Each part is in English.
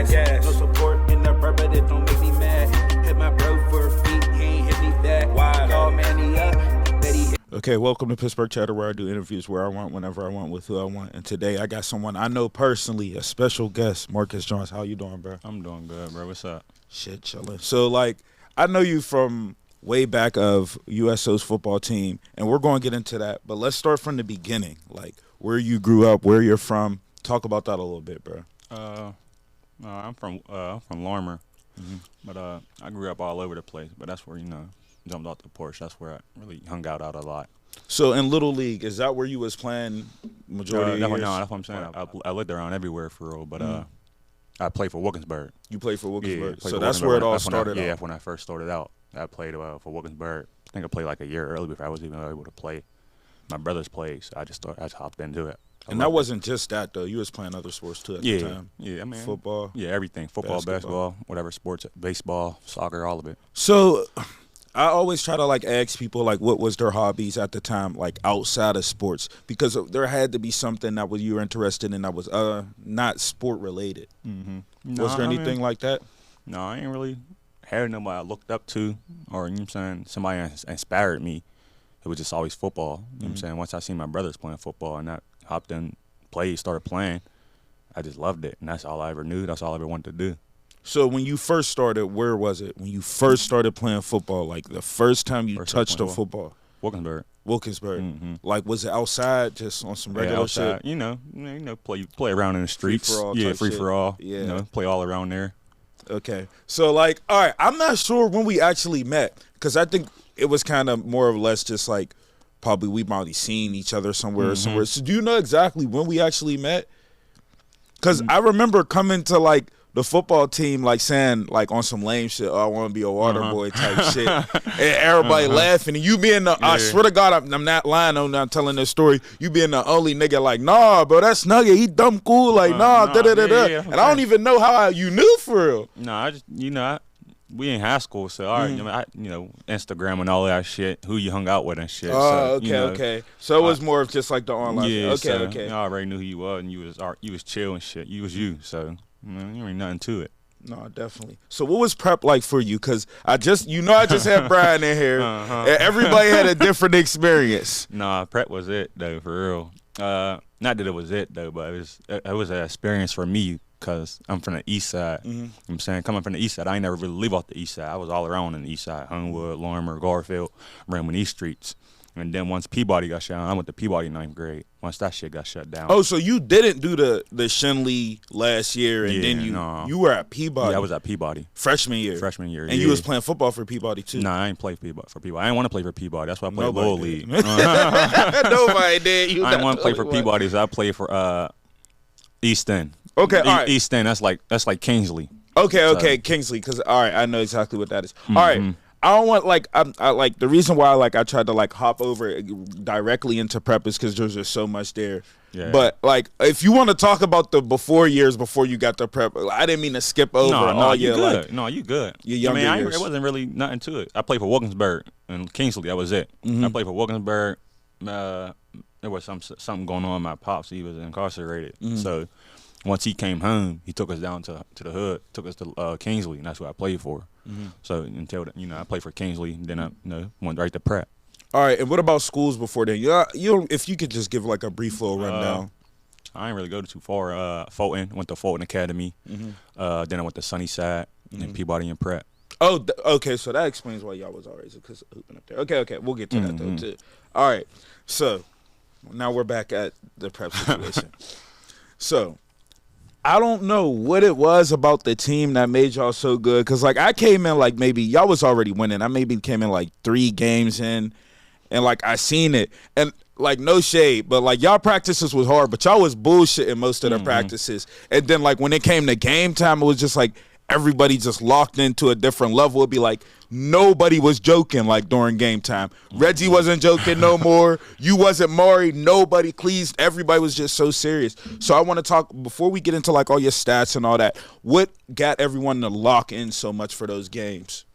gas. No support in the bird, but it don't make me mad. Hit my bro for a feet, he ain't hit me back. Why? Call Manny up, bet he hit. Okay, welcome to Pittsburgh Chatter, where I do interviews where I want, whenever I want, with who I want. And today I got someone I know personally, a special guest, Marcus Jones. How you doing, bro? I'm doing good, bro. What's up? Shit, chilling. So, like, I know you from way back of USO's football team, and we're going to get into that. But let's start from the beginning, like where you grew up, where you're from. Talk about that a little bit, bro. I'm from Lorimer, but I grew up all over the place. But that's where, jumped off the porch. That's where I really hung out a lot. So in Little League, is that where you was playing majority of years? No, that's what I'm saying. I lived around everywhere for real, but I played for Wilkinsburg. You played for Wilkinsburg? Yeah, so that's where it all started out? Yeah, when I first started out. I played for Wilkinsburg. I think I played like a year early before I was even able to play. My brothers played, so I just hopped into it. And that wasn't just that, though. You was playing other sports, too, at the time. Yeah, I mean. Football. Yeah, everything. Football, basketball, whatever sports, baseball, soccer, all of it. So I always try to, like, ask people, like, what was their hobbies at the time, like, outside of sports? Because there had to be something that you were interested in that was not sport-related. Was there anything like that? No, I ain't really had nobody I looked up to or, somebody inspired me. It was just always football. You know what I'm saying? Once I seen my brothers playing football and I hopped in, started playing, I just loved it. And that's all I ever knew. That's all I ever wanted to do. So when you first started, where was it? When you first started playing football, like the first time you touched a football? Wilkinsburg. Like, was it outside, just on some regular outside, shit? Play around in the streets. Free for all. Yeah. Play all around there. Okay. So, like, all right, I'm not sure when we actually met, because I think it was kind of more or less just like probably we might have seen each other somewhere. So do you know exactly when we actually met? Because I remember coming to, like, the football team, like, saying, like, on some lame shit, oh, I want to be a water boy type shit. And everybody laughing. And you being the, I swear to God, I'm not lying. I'm not telling this story. You being the only nigga like, nah, bro, that's Nugget. He dumb cool. Like, da-da-da-da. And I don't even know how you knew for real. No, I just, we in high school, so all right, Instagram and all that shit, who you hung out with and shit. Oh, okay. So it was more of just like the online. Yeah, okay. I already knew who you was, and you was chill and shit. You was you, so there ain't nothing to it. No, definitely. So what was prep like for you? Because I just had Brian in here, and everybody had a different experience. Nah, prep was it though, for real. Not that it was it though, but it was an experience for me. Because I'm from the east side. You know what I'm saying? Coming from the east side, I ain't never really leave off the east side. I was all around in the east side. Hunwood, Lorimer, Garfield, Raymond East Streets. And then once Peabody got shut down, I went to Peabody 9th grade. Once that shit got shut down. Oh, so you didn't do the Shenley last year, and then you were at Peabody? Yeah, I was at Peabody. Freshman year? And you was playing football for Peabody, too? Nah, I ain't play for Peabody. I didn't want to play for Peabody. That's why I played Little League. Nobody did. I didn't want to play for Peabody, so I played for East End. Okay, all right. East End, that's like Kingsley. Okay, Kingsley, because, all right, I know exactly what that is. All right, I don't want, like, I like, the reason why, like, I tried to, like, hop over directly into prep is because there's just so much there. Yeah. But, like, if you want to talk about the before years before you got to prep, I didn't mean to skip over all your, good. Like. No, you good. Your younger years. It wasn't really nothing to it. I played for Wilkinsburg and Kingsley, that was it. I played for Wilkinsburg. There was something going on with my pops. He was incarcerated. So once he came home, he took us down to the hood, took us to Kingsley, and that's what I played for. So until I played for Kingsley, then I went right to prep. All right, and what about schools before then? If you could just give like a brief little rundown. I didn't really go too far. Fulton, went to Fulton Academy. Then I went to Sunnyside and Peabody and prep. Oh, okay, so that explains why y'all was always hooping up there. Okay, we'll get to that though too. All right, so now we're back at the prep situation. So I don't know what it was about the team that made y'all so good. Because, like, I came in, like, maybe y'all was already winning. I maybe came in, like, 3 games in. And, like, I seen it. And, like, no shade. But, like, y'all practices was hard. But y'all was bullshitting most of the practices. And then, like, when it came to game time, it was just, like, everybody just locked into a different level. It'd be like nobody was joking like during game time. Reggie wasn't joking no more. You wasn't Maury. Nobody pleased. Everybody was just so serious. So I want to talk, before we get into like all your stats and all that, what got everyone to lock in so much for those games?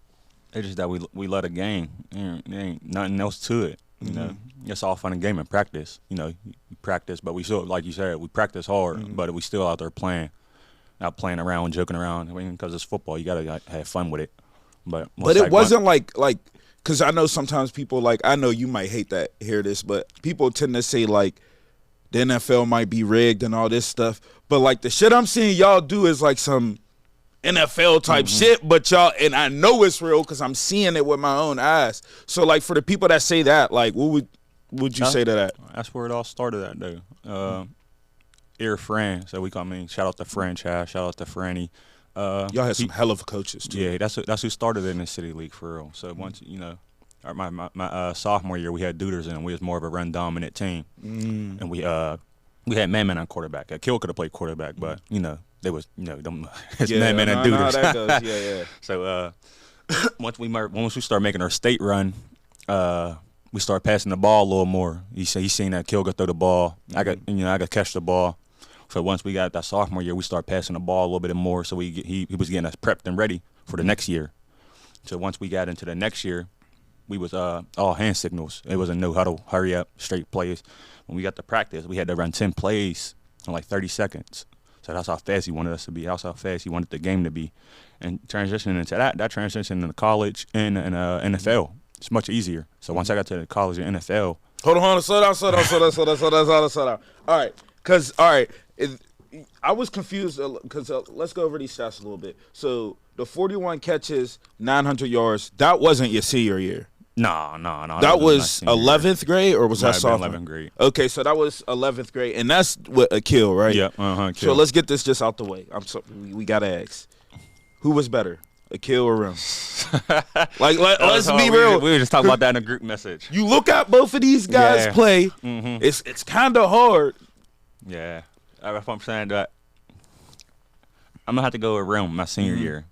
It's just that we love a game. There ain't nothing else to it. You know, it's all fun and game and practice. You know, you practice, but we still, like you said, we practice hard, but we still out there playing. out playing around, joking around. I mean, because it's football, you gotta have fun with it. But it wasn't like because I know sometimes people like I know you might hate that hear this, but people tend to say like the NFL might be rigged and all this stuff. But like the shit I'm seeing y'all do is like some NFL type shit, but y'all, and I know it's real because I'm seeing it with my own eyes. So like for the people that say that, like what would you say to that? That's where it all started at though. Fran, so we call shout out to franchise, shout out to Franny. Y'all had some hell of coaches too. Yeah, that's who started it in the city league for real. So once my sophomore year we had Duders and we was more of a run dominant team, and we had man on quarterback. Kill could have played quarterback, but they was them it's man and Duders. That goes. Yeah. So once we start making our state run, we start passing the ball a little more. He seen that Kill could throw the ball. I got catch the ball. So once we got that sophomore year, we start passing the ball a little bit more. So he was getting us prepped and ready for the next year. So once we got into the next year, we was all hand signals. It was a no huddle, hurry up, straight plays. When we got to practice, we had to run 10 plays in like 30 seconds. So that's how fast he wanted us to be. That's how fast he wanted the game to be. And transitioning into that transition into college and NFL, it's much easier. So once I got to college and NFL. Hold on, slow down. All right, because, I was confused because let's go over these stats a little bit. So the 41 catches, 900 yards, that wasn't your senior year. No. That was 11th grade, or was that sophomore? 11th grade. Okay, so that was 11th grade, and that's with a Kill, right? Yeah, Kill. So Kill. let's get this just out the way. We gotta ask, who was better, a Kill or Rim? Let's be real. We were just talking about that in a group message. You look at both of these guys play. It's kind of hard. Yeah, that's what I'm saying. That I'm gonna have to go with Rim my senior year.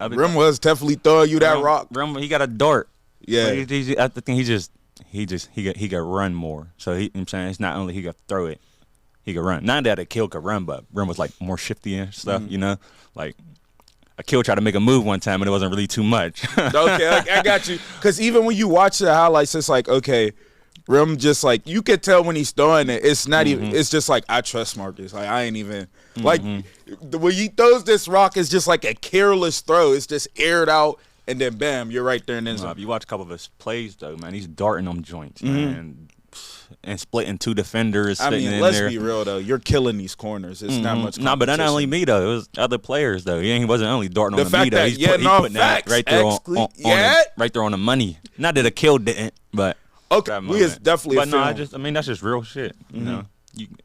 Rim was definitely throwing you that rock. Rim, he got a dart. Yeah, I think he got run more. So I'm saying it's not only he got throw it, he could run. Not that a Kill could run, but Rim was like more shifty and stuff. Like a Kill tried to make a move one time and it wasn't really too much. Okay, I got you. Because even when you watch the highlights, it's like, okay, Rim just like, you could tell when he's throwing it, it's not even, it's just like, I trust Marcus. Like, I ain't even, like, when he throws this rock, it's just like a careless throw. It's just aired out, and then bam, you're right there in the end zone. If you watch a couple of his plays, though, man, he's darting them joints, man. And splitting two defenders. I mean, let's be real though. You're killing these corners. It's not much. No, but not only me though. It was other players though. He wasn't only darting on me though. He's putting that right there right there on the money. Not that a Kill didn't, but okay, we is definitely. But no, that's just real shit. You know,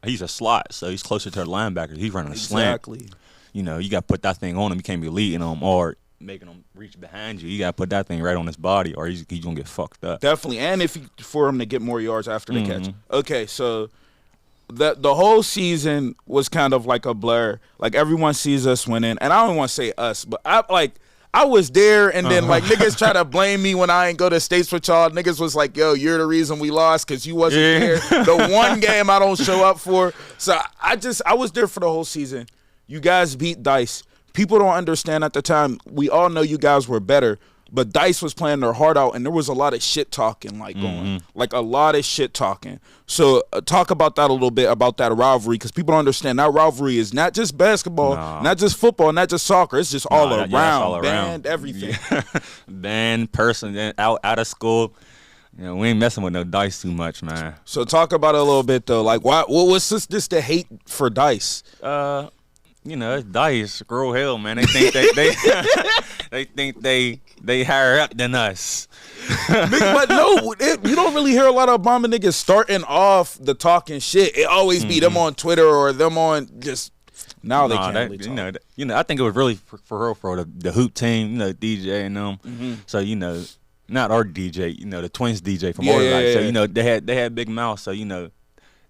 he's a slot, so he's closer to the linebacker. He's running a slant. Exactly. You know, you got to put that thing on him. You can't be leading him or making him reach behind you. You got to put that thing right on his body, or he's gonna get fucked up. Definitely, and for him to get more yards after the catch. Okay, so the whole season was kind of like a blur. Like everyone sees us winning, and I don't want to say us, but I was there, and then like niggas try to blame me when I ain't go to states with y'all. Niggas was like, "Yo, you're the reason we lost because you wasn't there." The one game I don't show up for. So I was there for the whole season. You guys beat Dice. People don't understand at the time. We all know you guys were better, but Dice was playing their heart out, and there was a lot of shit talking going, like a lot of shit talking. So talk about that a little bit, about that rivalry, because people don't understand that rivalry is not just basketball, not just football, not just soccer. It's just all around, band, everything. Yeah. Band, person, out of school. You know, we ain't messing with no Dice too much, man. So talk about it a little bit though. Like, what was this the hate for Dice? You know, it's Dice, screw hell, man. They think they think they higher up than us. But no, you don't really hear a lot of Obama niggas starting off the talking shit. It always be them on Twitter or them on just now they can't really talk. You know, I think it was really for the hoop team, you know, DJ and them. So you know, not our DJ, you know, the Twins DJ from our life. So you know, they had big mouth. So you know.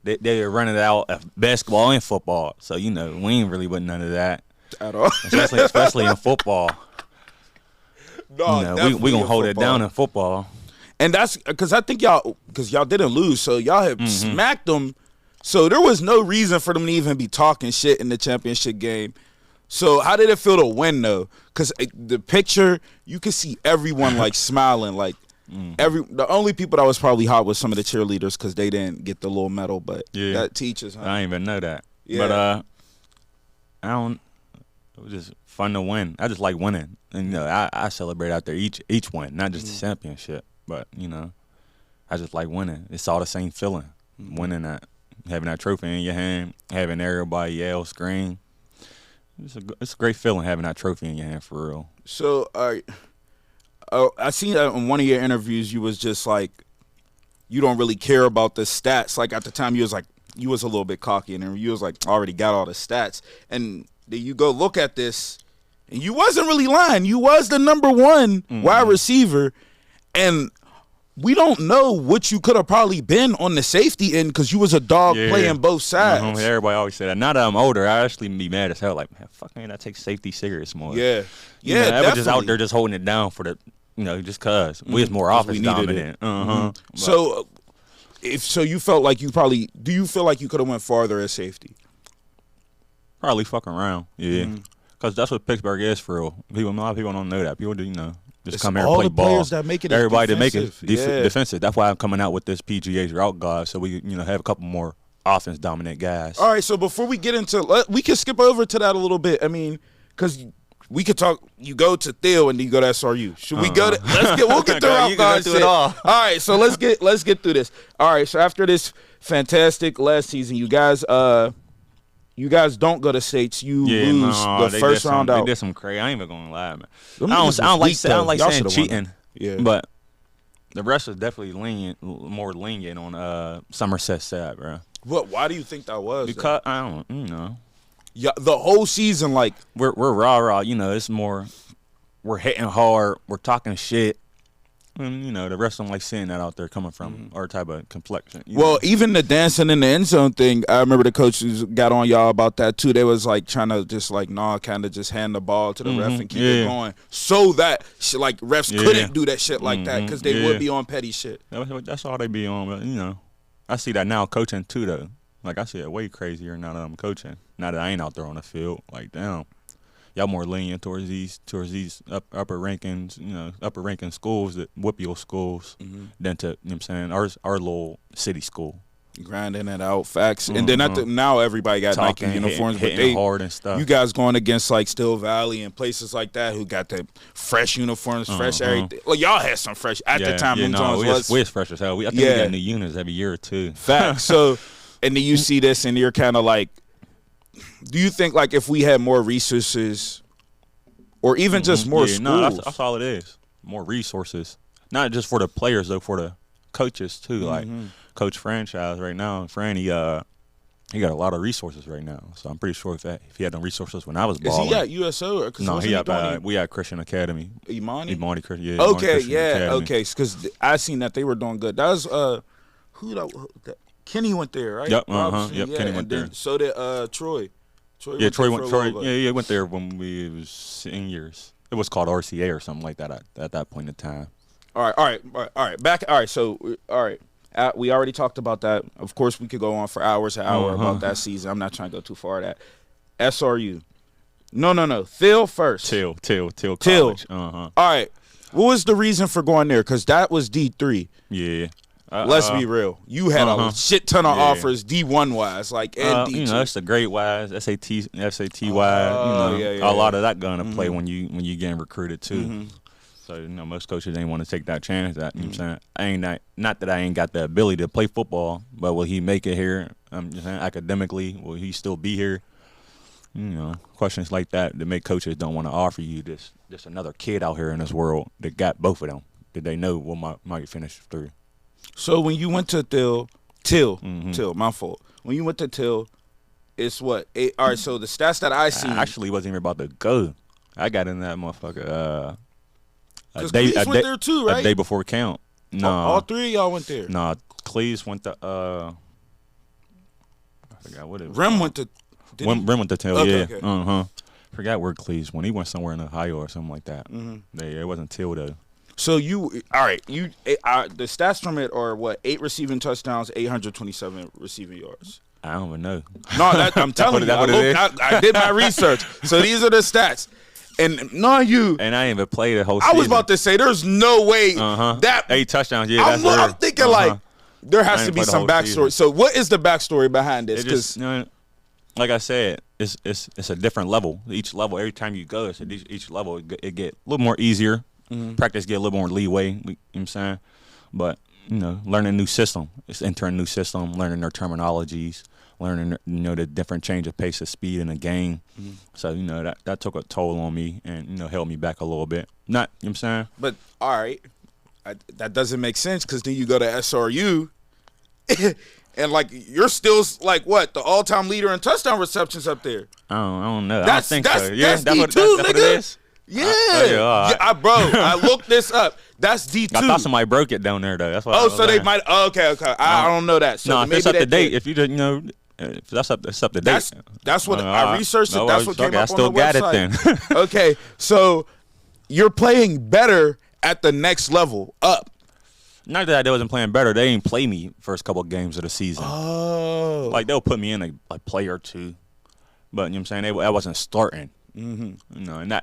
They were running it out of basketball and football. So, you know, we ain't really with none of that. At all. Especially in football. No, you know, we going to hold it down in football. And that's because I think y'all didn't lose. So y'all had smacked them. So there was no reason for them to even be talking shit in the championship game. So how did it feel to win, though? Because the picture, you could see everyone, like, smiling, like, the only people that was probably hot was some of the cheerleaders because they didn't get the little medal, but that teaches. I didn't even know that. Yeah. But It was just fun to win. I just like winning, and I celebrate after each win, not just the championship, but I just like winning. It's all the same feeling, winning that, having that trophy in your hand, having everybody yell, scream. It's a great feeling having that trophy in your hand for real. So, I seen that in one of your interviews. You was just like, you don't really care about the stats. Like at the time, you was a little bit cocky, and you was like, I already got all the stats. And then you go look at this, and you wasn't really lying. You was the number one wide receiver, and we don't know what you could have probably been on the safety end because you was a dog playing both sides. Everybody always say that. Now that I'm older, I actually be mad as hell. Like, man, fuck, man, I take safety serious more. Yeah, I was just out there just holding it down for the, just cause we was more offense dominant. So, if you felt like do you feel like you could have went farther at safety? Probably fucking around, because that's what Pittsburgh is for real. A lot of people don't know that. People do, just come here and play ball. That make it everybody that make it defensive. That's why I'm coming out with this PGHROUTEGOD, so we have a couple more offense dominant guys. All right, so before we get into, we can skip over to that a little bit. I mean, because we could talk. You go to Theil and then you go to SRU. Should we go to? We'll get through ROUTEGOD shit. All right, so let's get through this. All right, so after this fantastic last season, you guys don't go to states. You lose the first round out. They did some crazy. I ain't even gonna lie, man. I don't like saying cheating. Yeah. But the rest is definitely more lenient on Somerset side, bro. What? Why do you think that was? Because I don't, Yeah, the whole season, like we're rah. It's more we're hitting hard, we're talking shit. And, the rest don't like seeing that out there coming from our type of complexion. Well, even the dancing in the end zone thing, I remember the coaches got on y'all about that too. They was like trying to just like, kind of just hand the ball to the ref and keep it going, so that like refs couldn't do that shit like that because they would be on petty shit. That's all they be on. But, I see that now coaching too, though. Like I see it way crazier now that I'm coaching. Now that I ain't out there on the field, like damn. Y'all more lenient towards these upper rankings, upper ranking schools that whip your schools than to, what I'm saying, our little city school. Grinding it out, facts. And then now everybody got Nike uniforms, but they hard and stuff. You guys going against like Still Valley and places like that who got the fresh uniforms, fresh everything. Well, y'all had some fresh at the time. We was fresh as hell. I think we got new units every year or two. Facts. So, and then you see this and you're kind of like, do you think like if we had more resources or even just more schools? No, that's all it is. More resources. Not just for the players though, for the coaches too. Like Coach Franchise right now, Fran, he got a lot of resources right now. So I'm pretty sure if he had no resources when I was balling. Is he at USO? No, we at Christian Academy. Imani Christian, yeah. Okay, okay. Because I seen that they were doing good. That was Kenny went there, right? Yep, Kenny went there. So did Troy. Troy went there when we was seniors. It was called RCA or something like that at that point in time. All right. Back. All right. So, we already talked about that. Of course, we could go on for hours and hours about that season. I'm not trying to go too far at that. SRU. No. Theil first. Theil College. All right. What was the reason for going there? Because that was D3. Yeah. Let's be real. You had a shit ton of offers D1 wise, like and D2. It's the grade wise, SAT wise. A lot of that gonna play when you getting recruited too. So most coaches ain't want to take that chance. That you know what I'm saying, not that I ain't got the ability to play football, but will he make it here? I'm just saying academically, will he still be here? Questions like that make coaches don't want to offer you just another kid out here in this world that got both of them. Did they know what might finish through? So when you went to Theil, my fault. When you went to Theil, it's what? All right, so the stats that I seen. I actually wasn't even about to go. I got in that motherfucker a day too, right? A day before count. No. All three of y'all went there? No, Cleves went to I forgot what it was. Rem went to Rem went to Theil, okay. Okay. Forgot where Cleves went. He went somewhere in Ohio or something like that. It wasn't Theil though. So the stats from it are what? 8 receiving touchdowns, 827 receiving yards. I don't even know. No, I'm telling you. I did my research. So these are the stats. And And I didn't even play the whole season. I was about to say, there's no way that 8 touchdowns. Yeah, I'm thinking like there has to be some backstory. So what is the backstory behind this? Like I said, it's a different level. Each level, every time you go, each level it get a little more easier. Practice get a little more leeway. You know what I'm saying? But learning a new system, it's entering a new system, learning their terminologies, learning the different change of pace of speed in a game. So that took a toll on me and held me back a little bit. Not you know what I'm saying? But all right, that doesn't make sense because then you go to SRU. And like you're still like what the all-time leader in touchdown receptions up there. I don't know. I don't That's think so. Yeah, that's that's D2, what it nigga. is. Yeah, all right. I looked this up. That's D2. I thought somebody broke it down there though. That's why. Oh, so they might. Okay. I don't know that. So No, if maybe it's up to that date, did. if you didn't if it's up to date. That's what I researched. No, That's what came okay, up I still on the got website. it then. Okay, so you're playing better at the next level up. Not that I wasn't playing better. They didn't play me first couple of games of the season. Oh, Like they'll put me in a play or two, but you know what I'm saying I wasn't starting. And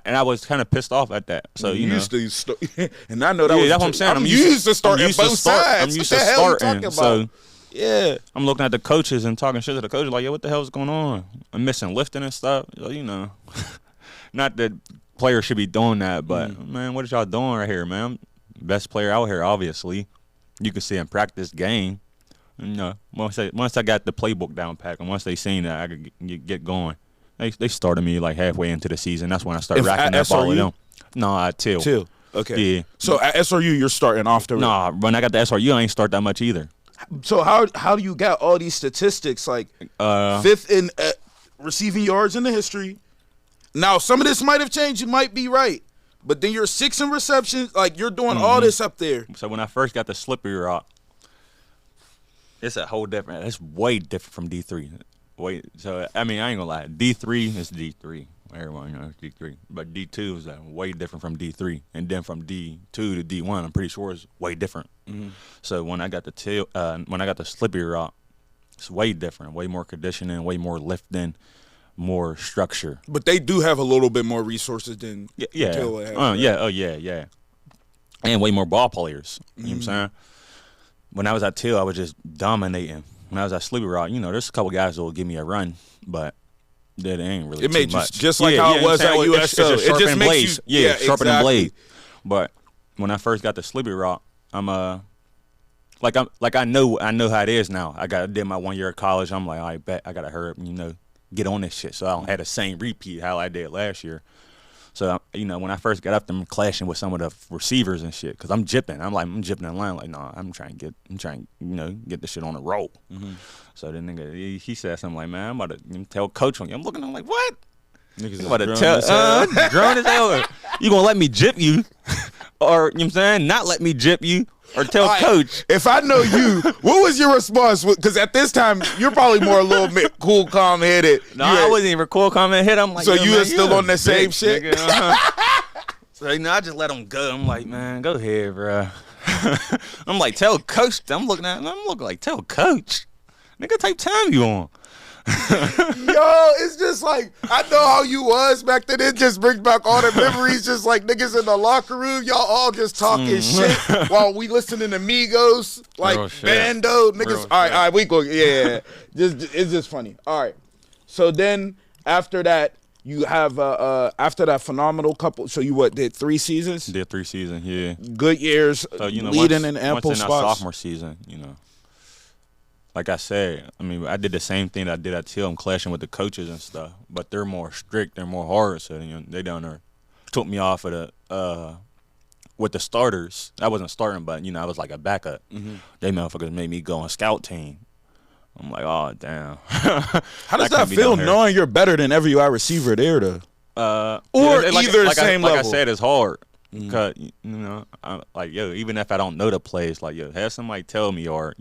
I was kind of pissed off at that. So you know, used to and I know that was that's what I'm saying. I'm used to starting I'm used to both start- sides. I'm used What to the hell you starting. talking So about? Yeah. I'm looking at the coaches and talking shit to the coaches like, yo, what the hell's going on? I'm missing lifting and stuff. Not that players should be doing that, but man, what is y'all doing right here, man? Best player out here, obviously. You can see in practice game. Once I got the playbook down pat, and once they seen that I could get going, they started me like halfway into the season. That's when I started racking up all of them. No, at Till. Till. Okay. Yeah. So at SRU, you're starting off the. Nah, when I got the SRU, I ain't start that much either. So how do you get all these statistics like fifth in receiving yards in the history? Now some of this might have changed. You might be right, but then you're 6th in receptions. Like you're doing all this up there. So when I first got the slippery rock, it's a whole different. It's way different from D3. So I mean, I ain't gonna lie. D3 is D3. Everyone knows D3, but D2 is way different from D3, and then from D2 to D1, I'm pretty sure is way different. So when I got the slippery rock, it's way different. Way more conditioning, way more lifting, more structure. But they do have a little bit more resources than Till would have, right? Yeah. And way more ball players. You know what I'm saying? When I was at Till, I was just dominating. When I was at Slippery Rock, there's a couple guys that will give me a run, but that ain't really It made too you much. just like how it was at USO. It's just It just sharpening makes blades. you Sharpening exactly. blade. But when I first got the Slippery Rock, I'm I know how it is now. I did my 1 year of college. I'm like, I bet I gotta hurry up and get on this shit so I don't have the same repeat how I did last year. So when I first got up, I'm clashing with some of the receivers and shit because I'm jipping. I'm jipping in line like, nah, I'm trying to get this shit on the roll. So the nigga he said something like, man, I'm about to tell coach on you. I'm looking, I'm like, what? Niggas I'm about to tell drone as hell. You gonna let me jip you, or you know what I'm saying, not let me jip you, or tell coach. If I know you, what was your response? Because at this time, you're probably more a little bit cool, calm headed. No, I wasn't even cool, calm and hit. I'm like, so yo, you man, were still on that same bitch, shit. Nigga, So I just let him go. I'm like, man, go ahead, bro. I'm like, tell coach. I'm looking like, tell coach. Nigga, type time you on. Yo, it's just like I know how you was back then. It just brings back all the memories. Just like niggas in the locker room, y'all all just talking shit while we listening to Migos, like Real shit. Bando niggas. Real All shit. right, we go. Yeah. It's just funny. All right. So then after that, you have after that phenomenal couple. So you did 3 seasons? Did 3 seasons, yeah. Good years, So leading in ample once in spots. our sophomore season, like I said, I mean, I did the same thing that I did at Till. I'm clashing with the coaches and stuff, but they're more strict, they're more hard. So they down there took me off of the with the starters. I wasn't starting, but I was like a backup. They motherfuckers made me go on scout team. I'm like, oh damn. How does that feel knowing you're better than every wide receiver there, though? Or either the same level. Like I said, it's hard. Cause I'm like, yo, even if I don't know the plays, like, yo, have somebody tell me or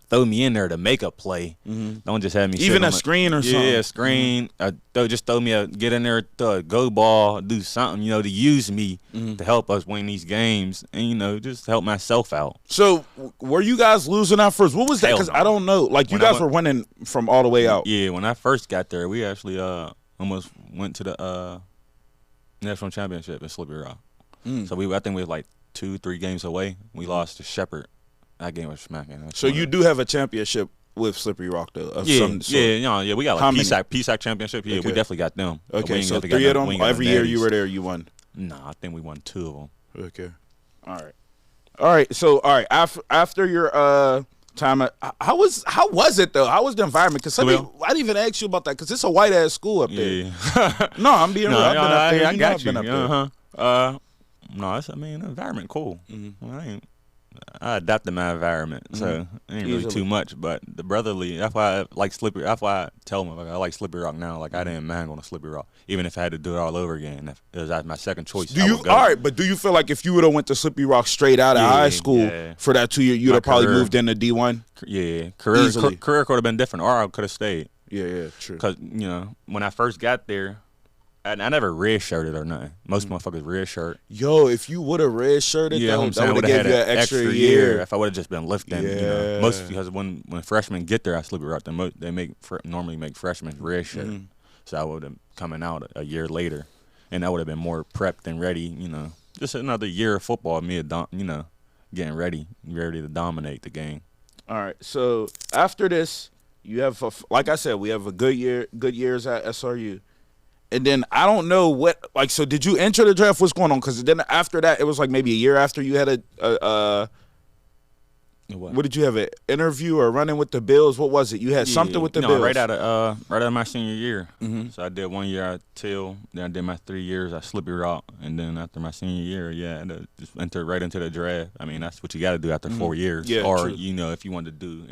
throw me in there to make a play. Don't just have me Even a sitting screen or something. Yeah, screen. Just throw me get in there, throw a go ball, do something, to use me to help us win these games and, just help myself out. So were you guys losing out first? What was that? Hell Because no. I don't know. Like, you guys were winning from all the way out. Yeah, when I first got there, we actually almost went to the national championship in Slippery Rock. So I think we were like 2-3 games away. We lost to Shepherd. That game was smacking. So you do have a championship with Slippery Rock though? Of Yeah, some sort? yeah. We got How like many? PSAC championship. Yeah, Okay. we definitely got them. But we Okay, ain't so definitely 3 got of none- we them. ain't got Every no year you natties. were there, you won. Nah, I think we won 2 of them. Okay. All right. So after your time at, how was it though? How was the environment? Because I didn't even ask you about that because it's a white ass school up there. Yeah. No, I'm being real. I've been up there. I got I've been you. up there. No, the environment cool. I adapted my environment, so it ain't really Easily. too much. But the brotherly, that's why I like Slippery. That's why I tell them like, I like Slippery Rock now. Like I didn't mind going to Slippery Rock, even if I had to do it all over again. If it was my second choice. Do you but do you feel like if you would have went to Slippery Rock straight out of high school for that 2 year, you'd have probably moved into D1? Yeah, Easily. career could have been different, or I could have stayed. Yeah, true. Because when I first got there, I never red shirted or nothing. Most motherfuckers red shirt. Yo, if you would have red shirted, Yeah, that would have gave you an extra year. If I would have just been lifting, most because when freshmen get there at Slippery Rock, they normally make freshmen red shirt. So I would have coming out a year later, and I would have been more prepped and ready. Just another year of football. Getting ready to dominate the game. All right. So after this, you have like I said, we have a good years at SRU. And then I don't know so did you enter the draft? What's going on? Because then after that, it was like maybe a year after you had what did you have, an interview or running with the Bills? What was it? You had something with the Bills? Right out of my senior year. So I did 1 year at Theil, then I did my 3 years at Slippery Rock, and then after my senior year, I just entered right into the draft. I mean, that's what you got to do after 4 years. Yeah, or true. if you want to do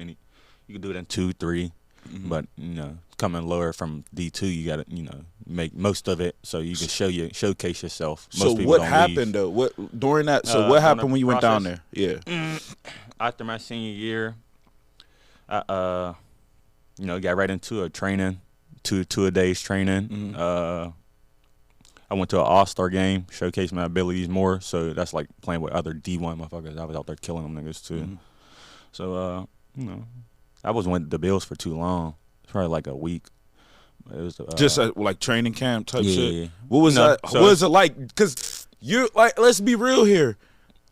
you can do it in 2, 3. But coming lower from D2, you got to make most of it so you can showcase yourself. Most So people what don't happened leave. though? What during that? So what happened when you went down there? Yeah. After my senior year, I got right into a training, two a days training. I went to an all-star game, showcased my abilities more. So that's like playing with other D1 motherfuckers. I was out there killing them niggas too. So I wasn't with the Bills for too long. Probably like a week. It was Just like training camp type shit. Yeah. What was that? So what was it like? Because you let's be real here.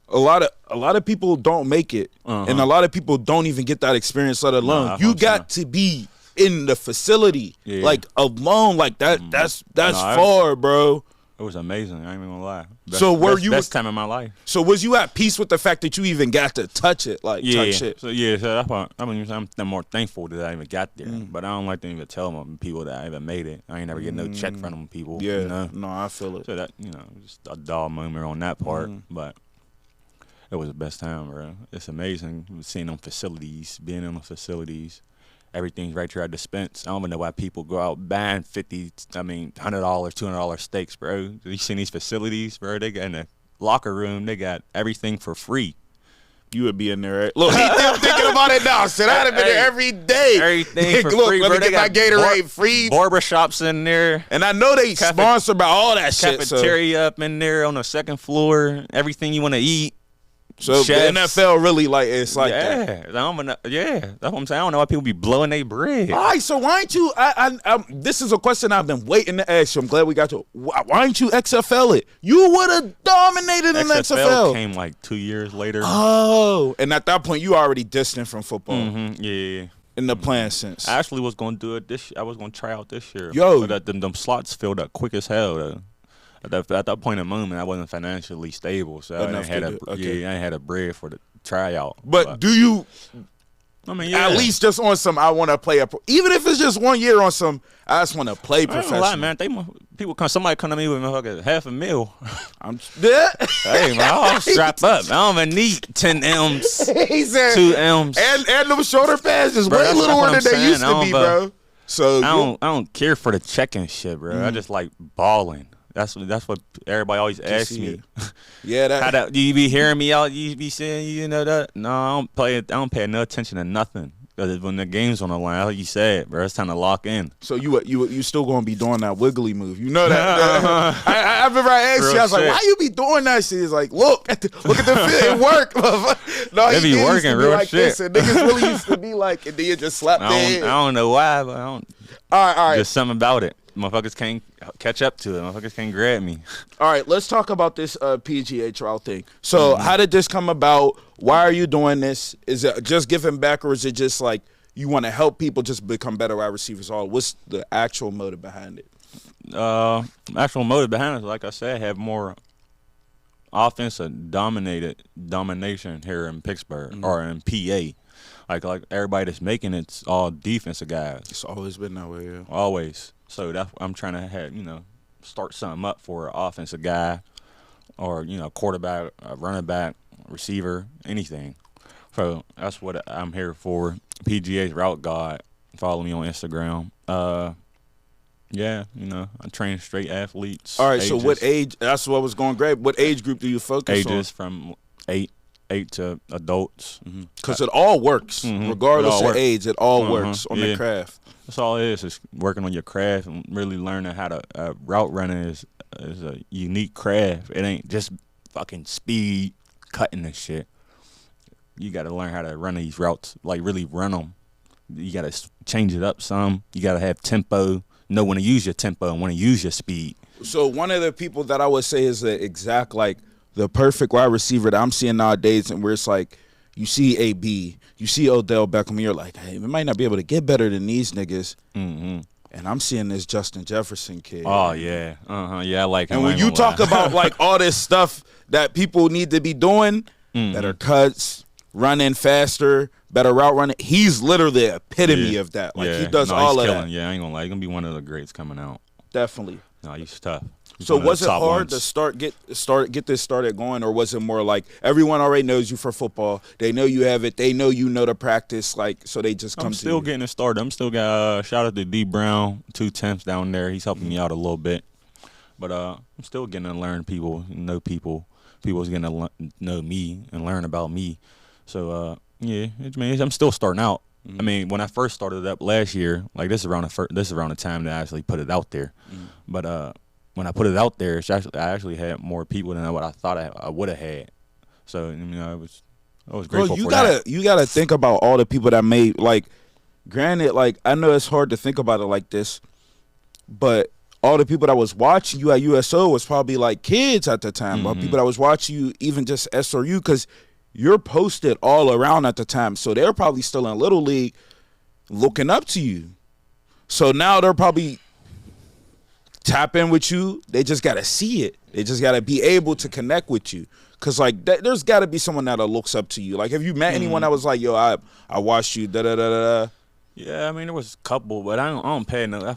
A lot of people don't make it, and a lot of people don't even get that experience. Let alone Nah, you got to be in the facility, like alone, like that. That's far, bro. It was amazing. I ain't even gonna lie. Best time in my life. So was you at peace with the fact that you even got to touch it, like type shit? So that's why I'm more thankful that I even got there. But I don't like to even tell them people that I even made it. I ain't never get no check from them people. Yeah, no, I feel it. So that just a dull moment on that part, but it was the best time, bro. It's amazing seeing them facilities, being in the facilities. Everything's right here at dispense. I don't even know why people go out buying $100, $200 steaks, bro. You seen these facilities, bro? They got in the locker room, they got everything for free. You would be in there, right? Look, I'm thinking about it now. So I'd have been there every day. Everything for Look, free, let bro. me get my Gatorade free. Barbershops in there. And I know they sponsor by all that shit. Cafeteria up in there on the second floor. Everything you want to eat. So Chefs. the NFL really it's like that. That's what I'm saying. I don't know why people be blowing their bread. All right, so why ain't you? This is a question I've been waiting to ask you. I'm glad we got to it. Why ain't you XFL it? You would have dominated in XFL. Came like 2 years later. Oh, and at that point, you already distant from football. Yeah. In the plan sense. I actually was going to do it I was going to try out this year. Yo. But them slots filled up quick as hell, though. At that point in the moment, I wasn't financially stable, so I ain't had a bread for the tryout. But do you? I mean, at least just on some. I want to play even if it's just 1 year on some. I just want to play professional. I ain't gonna lie, man. Somebody come to me with $500,000. I'm hey man, I'll strap up. I don't even need 10 M's. He said 2 M's. And them shoulder pads is way littler than they used to be, bro. So I don't care for the checking shit, bro. I just like balling. That's what everybody always asks me. Yeah, you be hearing me out? You be saying that? No, I don't pay no attention to nothing. Cause when the game's on the line, like you said, bro, it's time to lock in. So you still gonna be doing that wiggly move? You know that? I remember I asked you. I was like, "Why you be doing that shit?" He's like, "Look at the field. It work." No, they be working real like shit. This, and niggas really used to be like, and then you just slap their head. I don't know why, but I don't. All right. There's something about it. Motherfuckers can't catch up to it. Motherfuckers can't grab me. All right, let's talk about this PGHROUTE thing. So how did this come about? Why are you doing this? Is it just giving back, or is it just like you want to help people just become better wide receivers? All what's the actual motive behind it? Actual motive behind it, like I said, have more offensive domination here in Pittsburgh or in PA. Like everybody that's making it's all defensive guys. It's always been that way, yeah. Always. So that's I'm trying to have start something up for an offensive guy, or quarterback, running back, receiver, anything. So that's what I'm here for. PGHROUTEGOD. Follow me on Instagram. Yeah, I train straight athletes. All right, so what age? That's what was going great. What age group do you focus on? Ages from 8 to adults. Because it all works, regardless of age. It all works on the craft. That's all it is working on your craft and really learning how to route running is a unique craft. It ain't just fucking speed cutting and shit. You got to learn how to run these routes, like really run them. You got to change it up some. You got to have tempo. Know when to use your tempo and when to use your speed. So one of the people that I would say is the exact, like, the perfect wide receiver that I'm seeing nowadays, and where it's like you see AB, you see Odell Beckham, and you're like, hey, we might not be able to get better than these niggas. And I'm seeing this Justin Jefferson kid. Oh, yeah. Yeah, I like him. And when you talk about, like, all this stuff that people need to be doing, better cuts, running faster, better route running, he's literally the epitome of that. Like, he does all of that. Yeah, I ain't gonna lie. He's gonna be one of the greats coming out. Definitely. No, he's tough. So was it hard to get this started going, or was it more like everyone already knows you for football? They know you have it. They know you know the practice, like, so they just come to you. I'm still getting it started. I'm still got shout out to D Brown, 2 temps down there. He's helping me out a little bit, but I'm still getting to learn people, know people. People's getting to know me and learn about me. So yeah, I'm still starting out. I mean, when I first started up last year, like this is around the time that I actually put it out there. But when I put it out there, I actually had more people than what I thought I would have had. So I was grateful for that. You gotta think about all the people that made, like, granted, like, I know it's hard to think about it like this, but all the people that was watching you at USO was probably like kids at the time, or people that was watching you even just SRU, because you're posted all around at the time. So they're probably still in Little League looking up to you. So now they're probably tap in with you. They just got to see it. They just got to be able to connect with you. Because, like, there's got to be someone that looks up to you. Like, have you met anyone that was like, yo, I watched you, da-da-da-da-da? Yeah, I mean, there was a couple, but I don't pay no.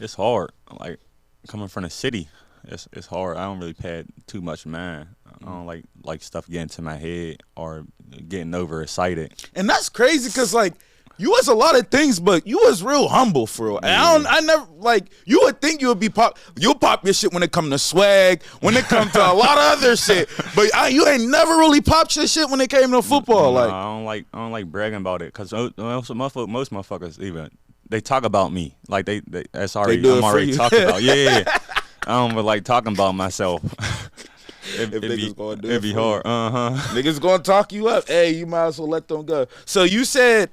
It's hard. Like, coming from the city, it's hard. I don't really pay too much mind. I don't like stuff getting to my head or getting overexcited. And that's crazy because, like, you was a lot of things, but you was real humble for real. And I never, like, you would think you would be you'll pop your shit when it come to swag, when it come to a lot of other shit. But you ain't never really popped your shit when it came to football. No, like, I don't like bragging about it because most motherfuckers even they talk about me like I'm already talking about. Yeah. I don't like talking about myself. It'd be hard. Niggas gonna talk you up. Hey, you might as well let them go. So you said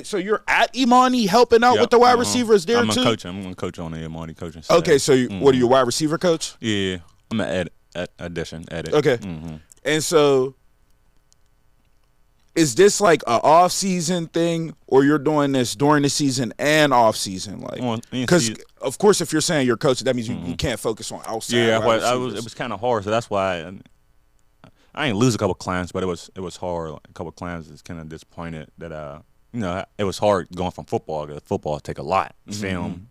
so you're at Imani helping out with the wide receivers there too? I'm gonna coach on the Imani coaching staff. Okay, so what are you, wide receiver coach? Yeah, I'm an edit. Okay. And so is this like a off season thing, or you're doing this during the season and off season? Like, because of course, if you're saying you're coaching, that means you can't focus on outside. Yeah, it was kind of hard, so that's why I ain't lose a couple clients, but it was hard. A couple clients is kind of disappointed that it was hard going from football. Because football take a lot, film,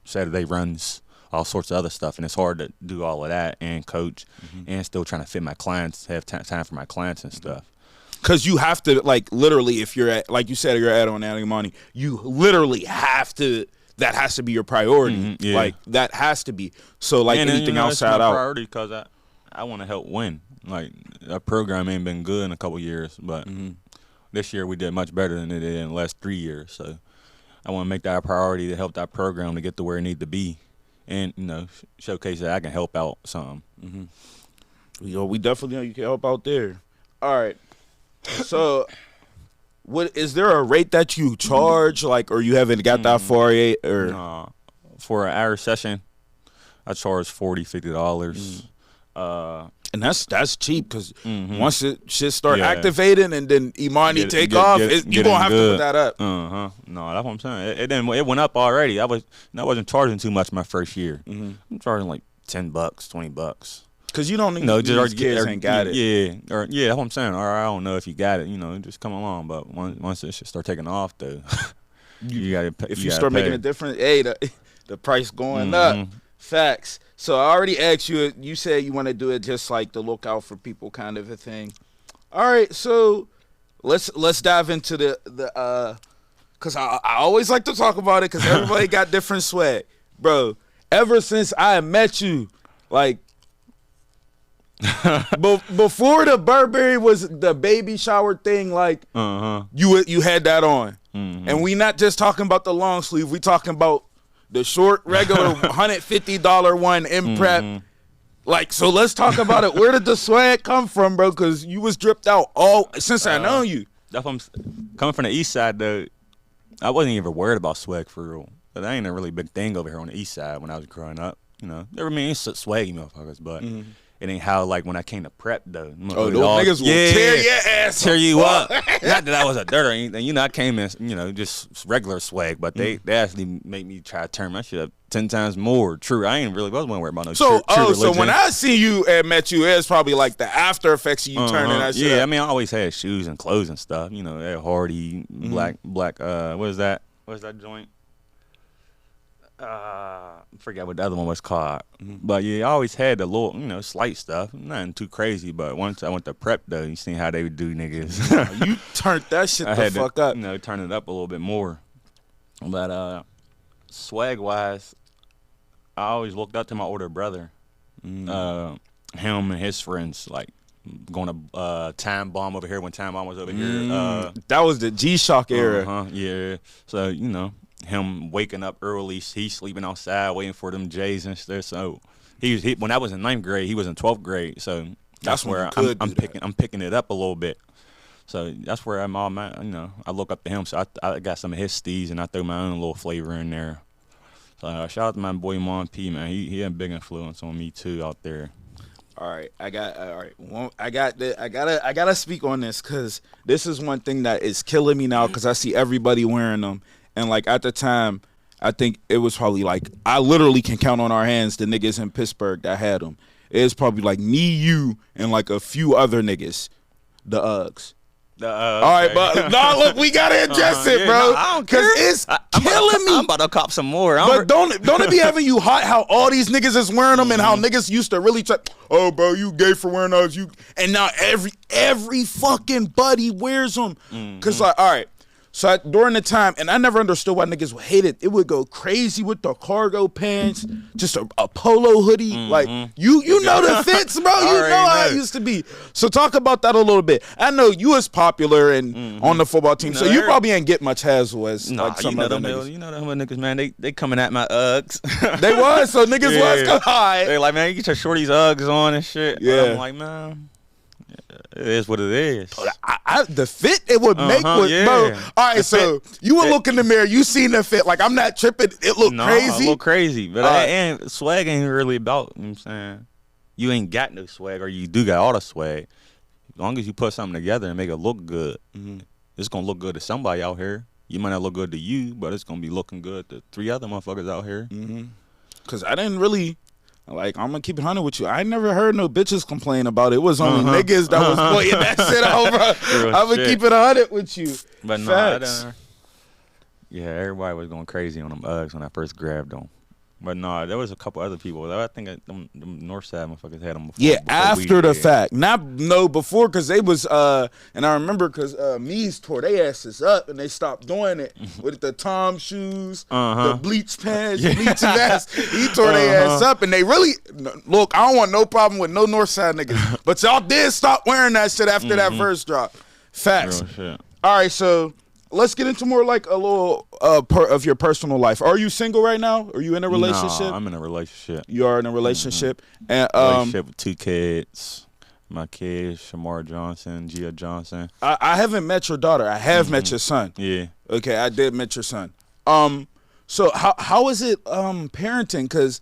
Saturday runs, all sorts of other stuff, and it's hard to do all of that and coach, and still trying to fit my clients, have time for my clients and stuff. Because you have to, like, literally, if you're at, like you said, you're at on Alimony, you literally have to. That has to be your priority. Yeah. Like, that has to be. So, like, and anything outside out. Priority because I want to help win. Like, that program ain't been good in a couple years, but this year we did much better than it did in the last 3 years. So, I want to make that a priority to help that program to get to where it need to be, and showcase that I can help out some. We definitely know you can help out there. All right. So, what is there a rate that you charge, like, or you haven't got that far yet, or for an hour session, I charge $40, $50. And that's cheap because once shit start activating and then Imani take off, you gonna have to put that up. No, that's what I'm saying. It went up already. I wasn't charging too much my first year. I'm charging like $10, $20. Cause you don't need just kids ain't got it. Yeah, that's what I'm saying. Or I don't know if you got it. Just come along. But once it should start taking off, though, you gotta pay. If you start making a difference, the price going up. Facts. So I already asked you. You said you want to do it just like the lookout for people kind of a thing. All right, so let's dive into the cause I always like to talk about it because everybody got different swag, bro. Ever since I met you, like before the Burberry was the baby shower thing, like you had that on, and we not just talking about the long sleeve. We talking about the short, regular $150 one in prep. Like, so let's talk about it. Where did the swag come from, bro? Because you was dripped out all since I know you. That's what coming from the east side, though. I wasn't even worried about swag for real. But that ain't a really big thing over here on the east side when I was growing up. There were swaggy motherfuckers, but it ain't how, like, when I came to prep, though. Those niggas will tear your ass tear you up. Not that I was a dirt or anything. I came in, just regular swag, but they actually made me try to turn my shit up 10 times more. True, I ain't really wasn't worried about no true religion. So when I see you and met you, it was probably like the after effects of you turning that shit up. Yeah, I mean, I always had shoes and clothes and stuff. That Hardy, black, what is that? What's that joint? I forget what the other one was called, but yeah, I always had the little, slight stuff, nothing too crazy. But once I went to prep, though, you seen how they would do niggas. You turned that shit the fuck up. Turn it up a little bit more. But swag wise, I always looked up to my older brother. Him and his friends, like going to Time Bomb over here when Time Bomb was over here. That was the G-Shock era. Yeah. So him waking up early, he's sleeping outside waiting for them J's and stuff. So he when I was in 9th grade, he was in 12th grade. So that's where I'm picking it up a little bit. So that's where I'm all I look up to him. So I got some of his steez and I throw my own little flavor in there. So shout out to my boy Mon P, man. He had a big influence on me too out there. All right, I gotta speak on this because this is one thing that is killing me now because I see everybody wearing them. And, like, at the time, I think it was probably, like, I literally can count on our hands the niggas in Pittsburgh that had them. It was probably, like, me, you, and, like, a few other niggas. The Uggs. All right, but nah, look, we got to adjust it, bro. I don't care. Because it's killing me. I'm about to cop some more. But don't it be having you hot how all these niggas is wearing them and how niggas used to really try, oh, bro, you gay for wearing those. And now every fucking buddy wears them. Because, like, all right. So during the time, and I never understood why niggas would hate it. It would go crazy with the cargo pants, just a polo hoodie. Like you know the fits, bro. You know how it used to be. So talk about that a little bit. I know you was popular and on the football team, so you probably ain't get much hassle as like some other niggas. You know them niggas, man. They coming at my Uggs. They was so niggas was high. They like, man, you get your shorties Uggs on and shit. Yeah, but I'm like, man. It is what it is. The fit it would make with, bro. All right, so you would look in the mirror, you seen the fit. Like, I'm not tripping. It looked crazy. It look crazy. But and swag ain't really about, you know what I'm saying? You ain't got no swag, or you do got all the swag. As long as you put something together and make it look good, it's going to look good to somebody out here. You might not look good to you, but it's going to be looking good to 3 other motherfuckers out here. Because I didn't really... Like, I'm going to keep it 100 with you. I never heard no bitches complain about it. It was only niggas that was pointing that shit out, bro. I'm going to keep it 100 with you. But no, yeah, everybody was going crazy on them Uggs when I first grabbed them. But no, there was a couple other people. I think them north side motherfuckers had them before. Yeah, after the fact. Before, because they was, and I remember because Me's tore their asses up and they stopped doing it with the Tom shoes, the bleach pants, bleach vest. He tore their ass up and they really, look, I don't want no problem with no north side niggas. But y'all did stop wearing that shit after that first drop. Facts. All right, so... Let's get into more like a little part of your personal life. Are you single right now? Are you in a relationship? No, I'm in a relationship. You are in a relationship? And relationship with 2 kids. My kids, Shamar Johnson, Gia Johnson. I haven't met your daughter. I have met your son. Yeah. Okay, I did met your son. So how is it parenting? Because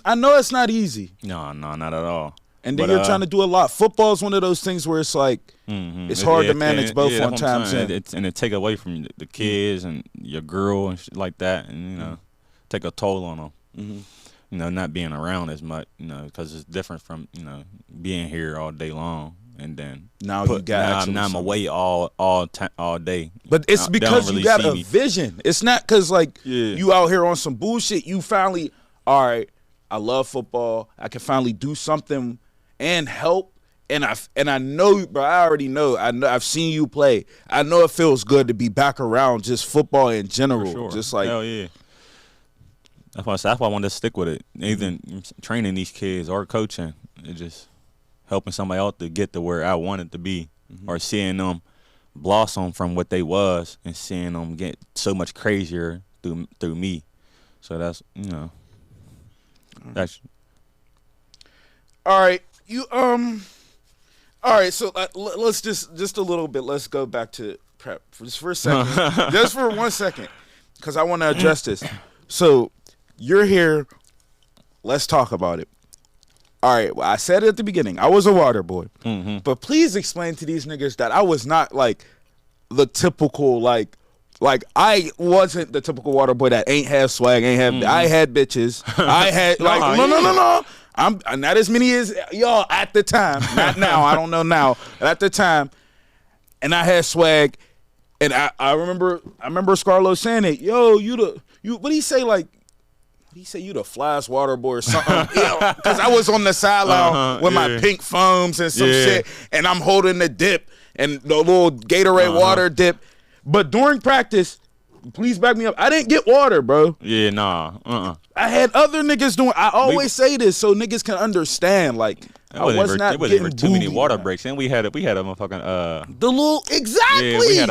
I know it's not easy. No, not at all. And then you're trying to do a lot. Football is one of those things where it's like it's hard to manage both on times. And it take away from the kids and your girl and shit like that, and you know, take a toll on them. You know, not being around as much, you know, because it's different from, you know, being here all day long. And then now I'm away all day. But it's because you got a vision. It's not because like you out here on some bullshit. You finally, all right, I love football. I can finally do something and help. And I know, bro. I already know. I've seen you play. I know it feels good to be back around just football in general. For sure. Just like hell yeah. That's why I wanted to stick with it. Either training these kids or coaching. It just helping somebody else to get to where I wanted to be, or seeing them blossom from what they was and seeing them get so much crazier through me. So that's, you know, that's all right. You all right. So let's just a little bit. Let's go back to prep just for a second, just for 1 second, because I want to address this. So you're here. Let's talk about it. All right, well, I said it at the beginning. I was a water boy. But please explain to these niggas that I was not, like, the typical, like I wasn't the typical water boy that ain't have swag, I had bitches. I had, like, no. I'm not as many as y'all at the time. Not now. I don't know now. At the time. And I had swag. And I remember Scarlo saying it. Yo, what do he say, like, he said you the flyest water boy or something. Because I was on the sideline with my pink foams and some shit, and I'm holding the dip and the little Gatorade water dip. But during practice, please back me up, I didn't get water, bro. Yeah, nah. I had other niggas doing. I always say this so niggas can understand. Like I was not getting too many water breaks, and we had a motherfucking the little exactly. Yeah, we had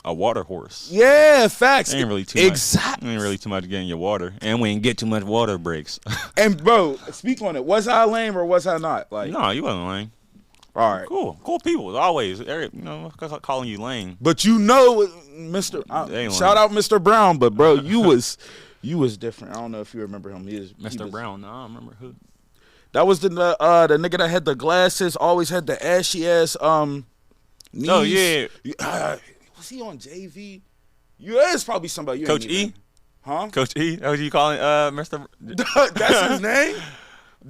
a water horse. Yeah, facts. Ain't really too exactly. Ain't really too much getting your water, and we ain't get too much water breaks. And bro, speak on it. Was I lame or was I not? Like, no, you wasn't lame. All right, cool people always. You know, cause I'm calling you lame. But you know, Mr. Shout out Mr. Brown, but bro, you was different. I don't know if you remember him. Mr. Brown. No, I don't remember who. That was the nigga that had the glasses, always had the ashy ass knees. Oh yeah. Was he on JV? Yeah, it's probably somebody. You Coach E? Huh? Coach E? That what you calling Mr. That's his name?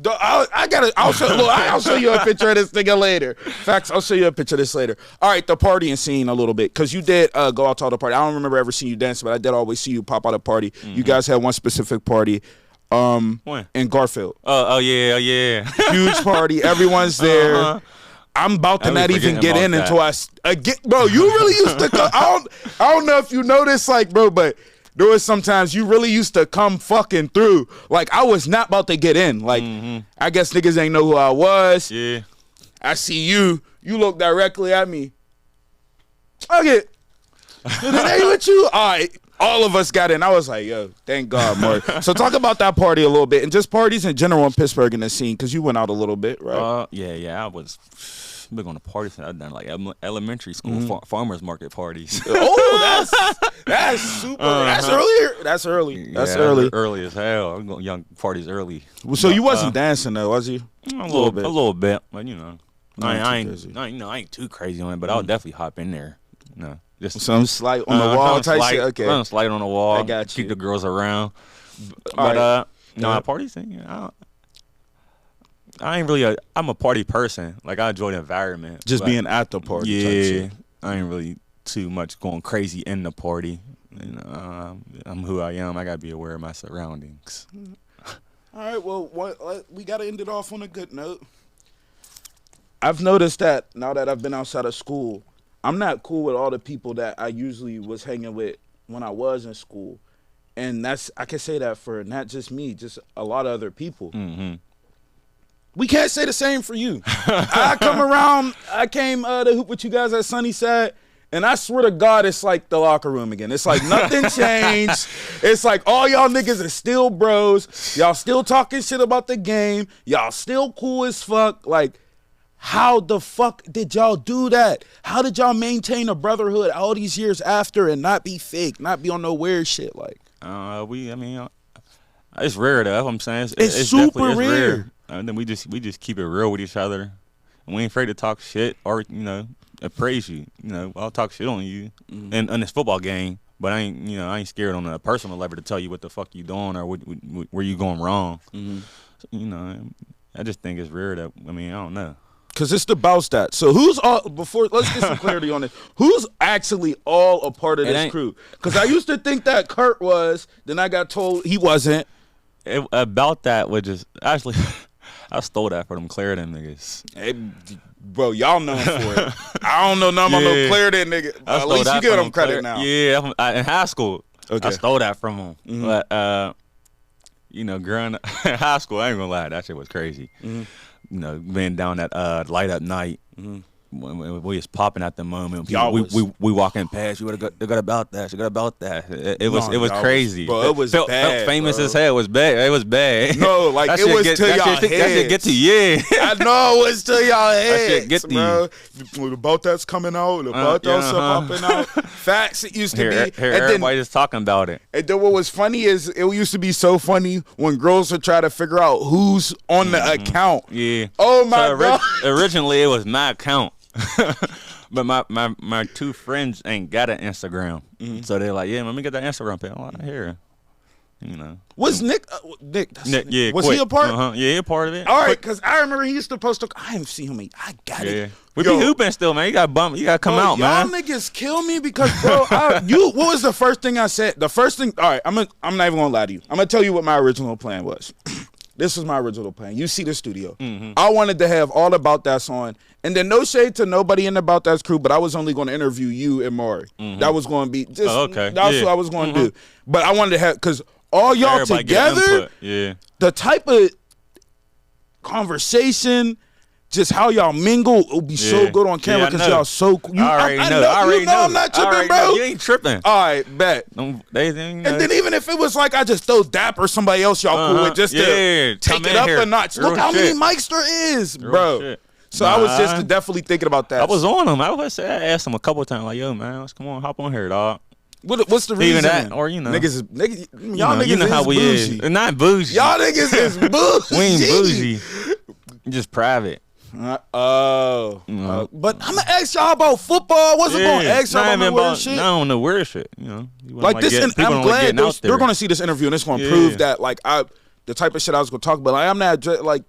I'll show you a picture of this nigga later. Facts, I'll show you a picture of this later. All right, the partying scene a little bit. Because you did go out to all the party. I don't remember ever seeing you dance, but I did always see you pop out a party. You guys had one specific party. When? In Garfield. Oh yeah. Huge party. Everyone's there. I'm about to not even get in until I get, bro. You really used to come. I don't know if you know this, like, bro, but there was sometimes you really used to come fucking through. Like, I was not about to get in. Like, I guess niggas ain't know who I was. Yeah. I see you. You look directly at me. Okay. Hey, with you? All right. All of us got in. I was like, yo, thank God, Mark. So talk about that party a little bit and just parties in general in Pittsburgh in the scene, because you went out a little bit, right? Yeah. I was big on the parties. I've done like elementary school farmers market parties. Oh, that's super. That's earlier. That's early. That's early. Early as hell. I'm going young parties early. Well, so you wasn't dancing though, was you? A little bit, but you know, I ain't too crazy on it, but I'll definitely hop in there. No. Just some slight on the wall type shit. Okay, some slight on the wall. I got you. Keep the girls around. Right. Parties thing. I ain't really I'm a party person. Like, I enjoy the environment. Just being at the party. Yeah, type shit. I ain't really too much going crazy in the party. You know, I'm who I am. I gotta be aware of my surroundings. All right. Well, we gotta end it off on a good note. I've noticed that now that I've been outside of school, I'm not cool with all the people that I usually was hanging with when I was in school. And I can say that for not just me, just a lot of other people. We can't say the same for you. I came to hoop with you guys at Sunnyside, and I swear to God, it's like the locker room again. It's like nothing changed. It's like all y'all niggas are still bros. Y'all still talking shit about the game. Y'all still cool as fuck. Like, how the fuck did y'all do that? How did y'all maintain a brotherhood all these years after and not be fake, not be on no weird shit? Like, it's rare though. I'm saying it's super rare. And then we just keep it real with each other. And we ain't afraid to talk shit or, praise you. I'll talk shit on you in this football game, but I ain't scared on a personal level to tell you what the fuck you doing or where you going wrong. So, I just think it's rare that, I don't know. Because it's the BOUTDATS. So who's all, let's get some clarity on this. Who's actually all a part of this crew? Because I used to think that Kurt was, then I got told he wasn't. About that was just, actually, I stole that from them Clarendon niggas. Hey, bro, y'all known for it. I don't know nothing about no Clarendon nigga. At least you give them credit now. Yeah, in high school, I stole that from them. But, growing up in high school, I ain't gonna lie, that shit was crazy. Being down that light up night, when we was popping at the moment, we walking past. You got about that. You got about that. It was crazy. Bro, it was felt famous as hell. It was bad. It was bad. No, like it was to y'all heads. That shit get to you. I know it was to y'all heads. That shit get to bro. The BOUTDATS coming out. The BOUTDATS popping out. Facts. It used to be. Everybody just talking about it. And then what was funny is it used to be so funny when girls would try to figure out who's on the account. Yeah. Oh my god. Originally it was my account. But my two friends ain't got an Instagram, so they're like, "Yeah, let me get that Instagram page." I'm like, "Here, Was Nick? Nick, yeah, was he a part? Yeah, a part of it. All right, because I remember he used to post. I haven't seen him. I got it. We be hooping still, man. You got bump. You got to come out, man. Y'all niggas kill me because, bro. What was the first thing I said? The first thing. All right, I'm not even gonna lie to you. I'm gonna tell you what my original plan was. This was my original plan. You see the studio. I wanted to have all the BOUTDATS on. And then no shade to nobody in the BOUTDATS crew, but I was only going to interview you and Maury. That was going to be just, that's what I was going to do. But I wanted to have, because all y'all everybody together, the type of conversation, just how y'all mingle, it would be so good on camera because y'all so cool. I already know. I'm not tripping, bro. You ain't tripping. All right, bet. And then even if it was like I just throw Dap or somebody else y'all cool with just to take it up a notch. Look how many mics there is, bro. So I was just definitely thinking about that. I was on him. I asked him a couple of times, like, "Yo, man, come on, hop on here, dog." What's the reason? Even that, or niggas, y'all niggas know how we bougie. is. Not bougie. Y'all niggas is bougie. We ain't bougie. Just private. But I'm gonna ask y'all about football. I wasn't gonna ask y'all about weird shit. I don't know weird shit. Like this, and I'm glad they're gonna see this interview, and it's gonna prove that the type of shit I was gonna talk about. Like,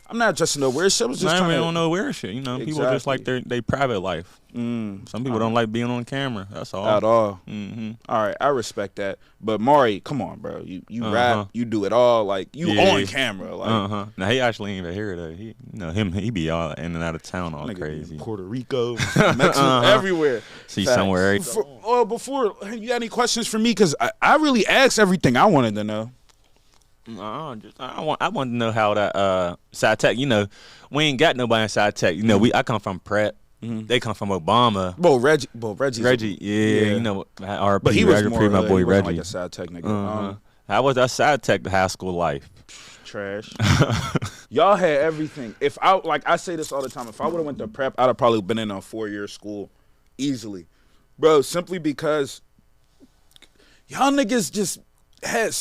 I'm not addressing no weird shit. I was just trying to don't know weird shit. People just like their private life. Some people don't like being on camera. That's all. At all. All right, I respect that. But Maury, come on, bro. You rap, you do it all. Like you on camera. Like Now he actually ain't even here though. He be all in and out of town all crazy. Puerto Rico, Mexico, everywhere. See somewhere. Before you got any questions for me? Because I really asked everything I wanted to know. I want to know how that Sci Tech. We ain't got nobody in Sci Tech. I come from Prep. They come from Obama. Reggie. Yeah. But he was more my boy Reggie. Like a Sci Tech nigga. How was that Sci Tech high school life? Trash. Y'all had everything. If I say this all the time. If I would have went to Prep, I'd have probably been in a 4-year school easily, bro. Simply because y'all niggas just.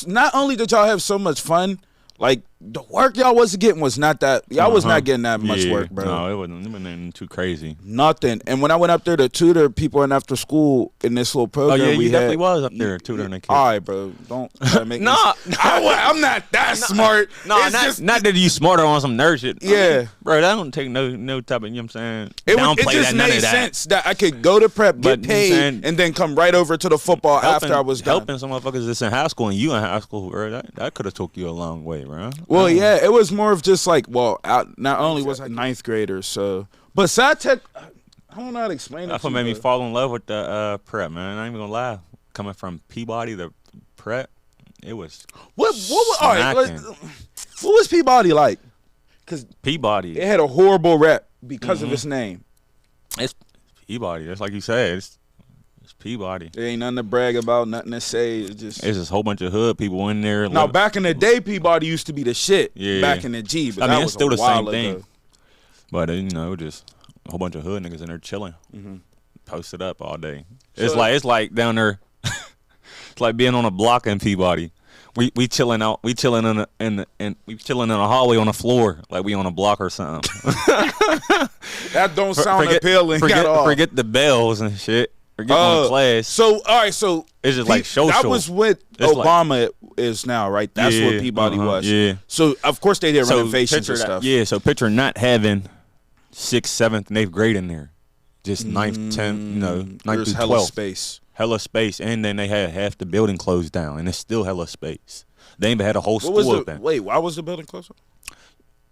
Not only did y'all have so much fun, like the work y'all was getting was not that. Y'all was not getting that much work, bro. No, it wasn't nothing too crazy. Nothing. And when I went up there to tutor people in after school in this little program, you definitely was up there tutoring the kids. All right, bro. Don't make me. I'm not that smart. No, not that you smarter on some nerd shit. Yeah, bro. That don't take no type of. You know what I'm saying? It just made sense that I could go to Prep, get paid, and then come right over to the football after I was done. Helping some motherfuckers that's in high school and you in high school, bro. That could have took you a long way, bro. Well, yeah, it was more of just like, not only was I 9th grader, so, but Sci Tech, I don't know how to explain it. That's what made me fall in love with the Prep, man. I ain't even gonna lie. Coming from Peabody to Prep, it was what was Peabody like? Because Peabody, it had a horrible rep because of its name. It's Peabody. That's like you said. It's Peabody. There ain't nothing to brag about, nothing to say. It's just Now, back in the day, Peabody used to be the shit. Yeah. Back in the G, but it's still the same thing. But just a whole bunch of hood niggas in there chilling, posted up all day. It's like down there. It's like being on a block in Peabody. we chilling out. We chilling in the hallway on the floor like we on a block or something. That don't sound appealing at all. Forget the bells and shit. Forget on class. So all right, so it's just like social. That was what Obama is now, right? That's what Peabody was. Yeah. So of course they did renovations and stuff. Yeah. So picture not having 6th, 7th, and 8th grade in there, just 9th, 10th, 9th through 12th. Hella space. Hella space, and then they had half the building closed down, and it's still hella space. They ain't even had a whole school open. Wait, why was the building closed?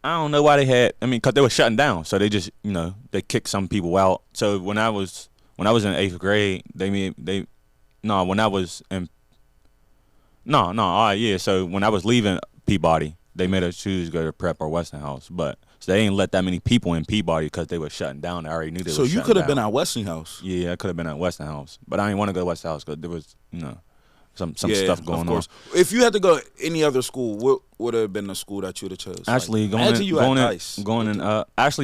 I don't know why they had. I mean, cause they were shutting down, so they just they kicked some people out. So when I was in 8th grade, So when I was leaving Peabody, they made us choose to go to Prep or Westinghouse, but so they ain't let that many people in Peabody because they were shutting down. I already knew they were shutting down. So you could have been at Westinghouse. Yeah, I could have been at Westinghouse, but I didn't want to go to Westinghouse because there was some stuff going on. If you had to go to any other school, what would have been the school that you would have chose? Actually, actually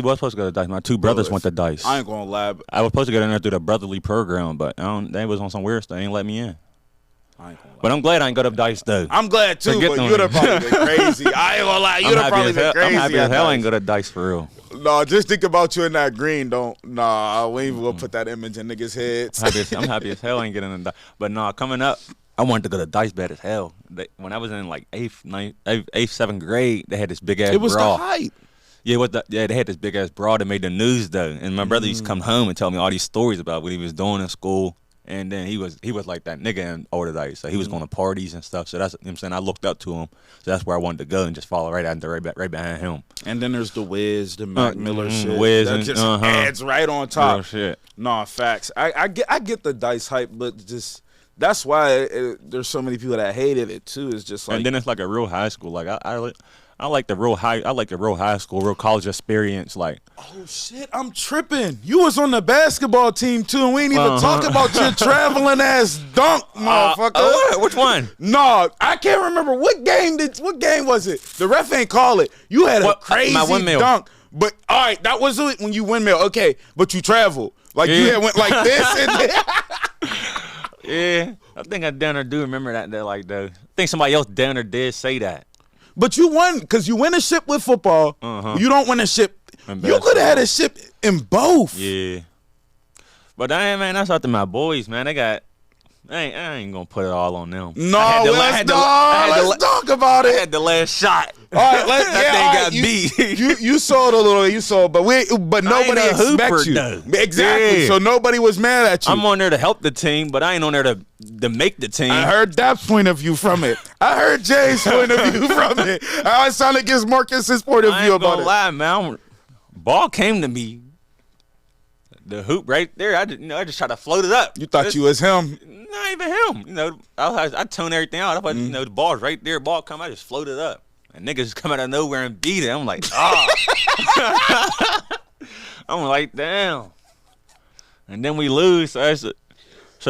was supposed to go to Dice. My two brothers went to Dice. I ain't gonna lie. I was supposed to get in there through the brotherly program, but they was on some weird stuff. They ain't let me in. I ain't gonna lie. But I'm glad I ain't go to Dice though. I'm glad too, but you'd have probably been crazy. I ain't gonna lie, you'd have probably been crazy. I'm happy as hell I ain't go to Dice for real. No, just think about you in that green. We ain't even gonna put that image in niggas' heads. I'm happy as hell I ain't getting in Dice. But coming up, I wanted to go to Dice bad as hell. When I was in like 8th, 7th grade, they had this big ass bra. It was the hype. Yeah, they had this big ass bra that made the news though. And my brother used to come home and tell me all these stories about what he was doing in school. And then he was like that nigga in older Dice. So he was going to parties and stuff. So that's, you know what I'm saying, I looked up to him. So that's where I wanted to go and just follow right behind him. And then there's the Wiz, the Mac Miller shit. Wiz that and just adds right on top. Real shit. Nah, facts. I get the Dice hype, but just that's why there's so many people that hated it too. It's just like, and then it's like a real high school. Like I like the real high school, real college experience. Like, oh shit, I'm tripping. You was on the basketball team too, and we ain't even talk about your traveling ass dunk, motherfucker. Which one? No, I can't remember what game was it? The ref ain't call it. You had a crazy dunk, but all right, that was it when you windmill. Okay, but you traveled like you had went like this and yeah, I think I down there do remember that though. Like though, I think somebody else down there did say that. But you won because you win a ship with football. You don't win a ship. You could have had a ship in both. Yeah. But that's up to my boys, man. They got. I ain't gonna put it all on them. No, let's talk about it. I had the last shot. All right, that thing got beat. You sold a little. But nobody expects you. Though. Exactly. Yeah. So nobody was mad at you. I'm on there to help the team, but I ain't on there to make the team. I heard that point of view from it. I heard Jay's point of view from it. I was trying to get Marcus's point of view about it. I ain't gonna lie, man. Ball came to me. The hoop right there. I just tried to float it up. You thought you was him. Not even him. I tone everything out. I thought, the ball's right there. Ball come, I just floated up. And niggas just come out of nowhere and beat it. I'm like, I'm like, damn. And then we lose. So it's a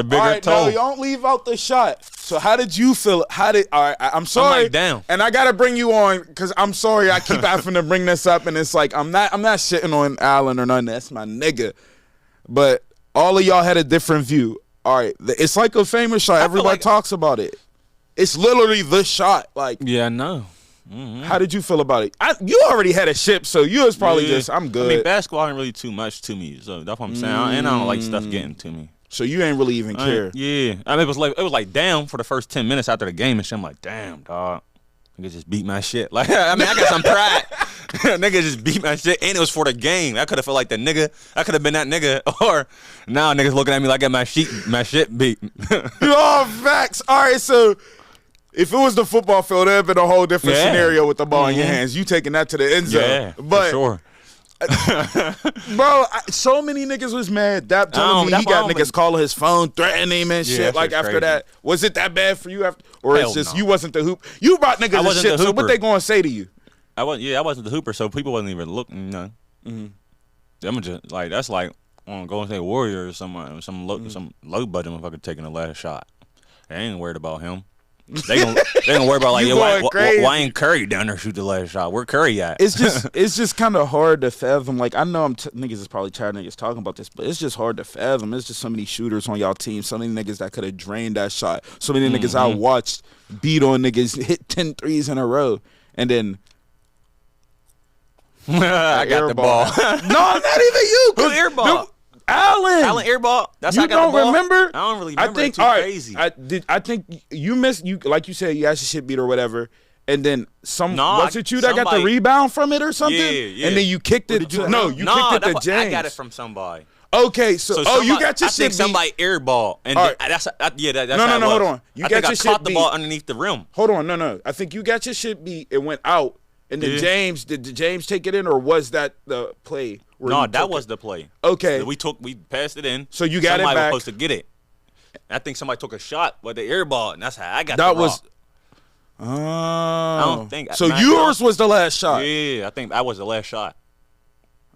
bigger all right, toll. No, you don't leave out the shot. So how did you feel? All right, I'm sorry. I'm like, damn. And I gotta bring you on because I'm sorry. I keep having to bring this up, and it's like I'm not shitting on Allen or nothing. That's my nigga. But all of y'all had a different view. All right, it's like a famous shot. Everybody talks about it. It's literally the shot. Like, yeah, I know. How did you feel about it? You already had a ship, so you was probably just, I'm good. I mean, basketball ain't really too much to me, so that's what I'm saying. And I don't like stuff getting to me. So you ain't really even care. Yeah, I mean, it was like damn for the first 10 minutes after the game and shit. I'm like, damn, dog. Niggas just beat my shit. Like, I mean, I got some pride. Nigga just beat my shit, and it was for the game. I could have felt like the nigga. I could have been that nigga. Or now niggas looking at me like I got my shit beat. Oh, facts. All right, so if it was the football field, it'd have been a whole different scenario with the ball in your hands. You taking that to the end zone. Yeah, but, for sure. Bro, so many niggas was mad. That telling me he got niggas calling his phone, threatening him and shit. Like after that, was it that bad for you? Or it's just you wasn't the hoop? You brought niggas and shit. So what they gonna say to you? I wasn't the hooper, so people wasn't even looking. I'm just like that's like on Golden State Warriors or some low budget motherfucker taking the last shot. I ain't worried about him. They gonna worry about like, You yeah, going crazy. why ain't Curry down there shoot the last shot? Where Curry at? It's just kind of hard to fathom. Like, I know niggas is probably tired of niggas talking about this, but it's just hard to fathom. There's just so many shooters on y'all team, so many niggas that could have drained that shot, so many niggas I watched beat on niggas, hit 10 threes in a row, and then I got the ball. No, not even you. Who airball? Allen airball. That's you how I got the don't ball. remember? I don't really remember. I think it too all right, crazy. I think you missed. You like you said, you got your shit beat or whatever, and then No, was it you that got the rebound from it or something? Yeah. And then you kicked it. Did you to, no, you kicked it to James. I got it from somebody. Okay, so you got your I shit think beat. somebody airball, and All right. that's No, how it hold was. on. You I got think your I shit caught the beat. ball underneath the rim. Hold on, no. I think you got your shit beat. It went out, and then Yeah. did James take it in, or was that the play? Where No, you that took was it? the play. Okay. So we passed it in. So you got it somebody back. was supposed to get it. I think somebody took a shot with the airball, and that's how I got That the was. rock. Oh. I don't think So Matt yours was the last shot. Yeah, I think that was the last shot.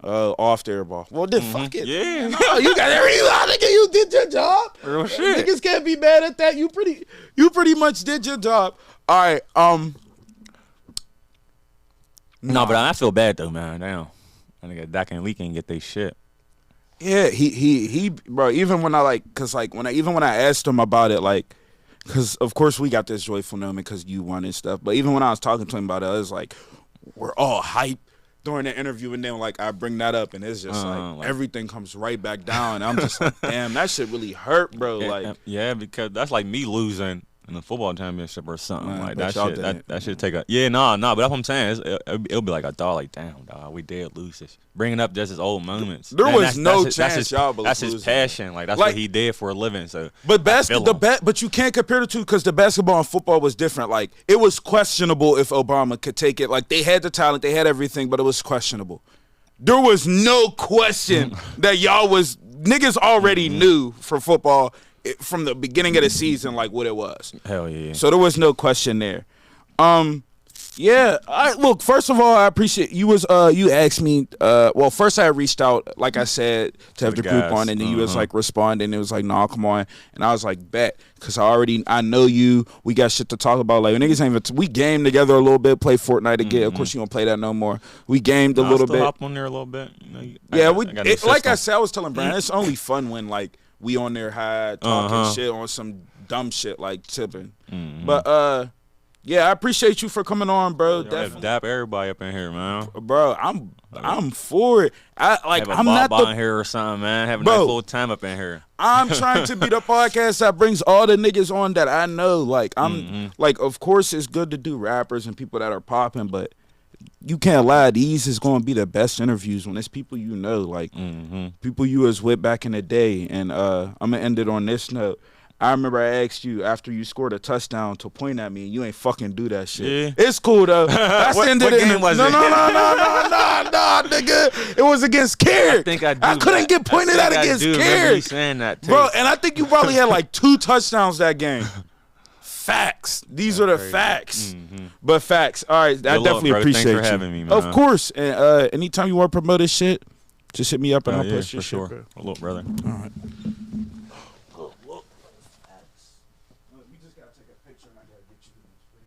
Off the air ball. Well, then fuck it. Yeah. No, you got every nigga. You did your job. Real shit. Niggas can't be mad at that. You pretty much did your job. All right. No, but I feel bad though, man. Damn, I think Dak and Lee can get their shit. Yeah, he, bro. Even when I when I asked him about it, like, because of course we got this joyful moment because you won and stuff. But even when I was talking to him about it, I was like, we're all hyped during the interview, and then like I bring that up, and it's just like everything comes right back down. And I'm just like, damn, that shit really hurt, bro. Yeah, because that's like me losing in a football championship or something. Man, like but that y'all shit. didn't. That should take a but that's what I'm saying. It'll be like a dog. Like damn, dog, we did lose this. Bringing up just his old moments. There Man, was that's- no that's his- chance that's his, y'all was That's his losing. passion. Like that's Like- what he did for a living. So, But I feel him. but you can't compare the two because the basketball and football was different. Like it was questionable if Obama could take it. Like they had the talent, they had everything, but it was questionable. There was no question that y'all was niggas already knew for football from the beginning of the season like what it was. Hell yeah. So there was no question there. Yeah, look, first of all, I appreciate you you asked me well, first I reached out, like I said, to have the group guys. on, and then you was like responding. It was like, nah, come on. And I was like, bet, because I know you. We got shit to talk about. Like niggas ain't even we gamed together a little bit, play Fortnite again. Of course you don't play that no more. We gamed a little bit. Hop on there a little bit. You know, Yeah, like I said. said, I was telling Brian, it's only fun when like we on there high talking shit on some dumb shit like tipping. But yeah, I appreciate you for coming on, bro. Definitely. Dap everybody up in here, man. Bro, I'm for it. Have a I'm not in the here or something, man. Have a Bro. nice little time up in here. I'm trying to be the podcast that brings all the niggas on that I know. Like I'm like, of course it's good to do rappers and people that are popping, but you can't lie. These is going to be the best interviews when it's people you know, like people you was with back in the day. And I'm gonna end it on this note. I remember I asked you after you scored a touchdown to point at me, and you ain't fucking do that shit. Yeah. It's cool though. That's What- the end what of the game was no, it? no, nigga. It was against Carrick. I think I do. I couldn't get pointed at against Remember you Carrick, saying that, too. bro. And I think you probably had like 2 touchdowns that game. Facts. These are the crazy. facts. But facts. All right, I Good luck, definitely bro. appreciate Thanks for you. having me, man. Of course. And anytime you want to promote this shit, just hit me up and I'll Yeah, post for your sure. shit, bro. Well, look, brother. All right.